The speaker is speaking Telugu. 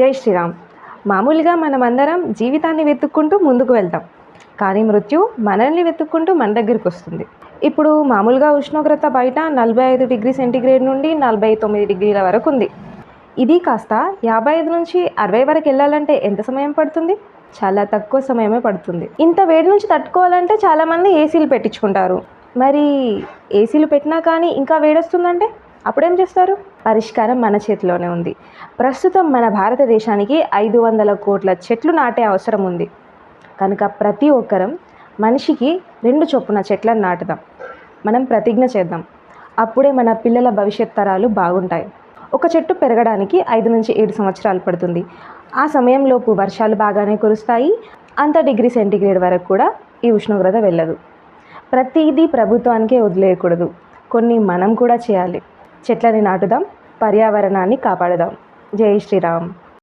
జై శ్రీరామ్. మామూలుగా మనమందరం జీవితాన్ని వెతుక్కుంటూ ముందుకు వెళ్తాం. కానీ మృత్యు మనల్ని వెతుక్కుంటూ మన దగ్గరికి వస్తుంది. ఇప్పుడు మామూలుగా ఉష్ణోగ్రత బయట 45 డిగ్రీ సెంటీగ్రేడ్ నుండి 49 డిగ్రీల వరకు ఉంది. ఇది కాస్త 55 నుంచి 60 వరకు వెళ్ళాలంటే ఎంత సమయం పడుతుంది? చాలా తక్కువ సమయమే పడుతుంది. ఇంత వేడి నుంచి తట్టుకోవాలంటే చాలామంది ఏసీలు పెట్టించుకుంటారు. మరి ఏసీలు పెట్టినా కానీ ఇంకా వేడొస్తుందంటే అప్పుడేం చేస్తారు? పరిష్కారం మన చేతిలోనే ఉంది. ప్రస్తుతం మన భారతదేశానికి 500 కోట్ల చెట్లు నాటే అవసరం ఉంది. కనుక ప్రతి ఒక్కరం మనిషికి 2 చొప్పున చెట్లను నాటుదాం. మనం ప్రతిజ్ఞ చేద్దాం. అప్పుడే మన పిల్లల భవిష్యత్ తరాలు బాగుంటాయి. ఒక చెట్టు పెరగడానికి 5 నుంచి 7 సంవత్సరాలు పడుతుంది. ఆ సమయంలోపు వర్షాలు బాగానే కురుస్తాయి. అంత డిగ్రీ సెంటీగ్రేడ్ వరకు కూడా ఈ ఉష్ణోగ్రత వెళ్ళదు. ప్రతిదీ ప్రభుత్వానికే వదిలేయకూడదు. కొన్ని మనం కూడా చేయాలి. చెట్లని నాటుదాం, పర్యావరణాన్ని కాపాడుదాం. జై శ్రీరామ్.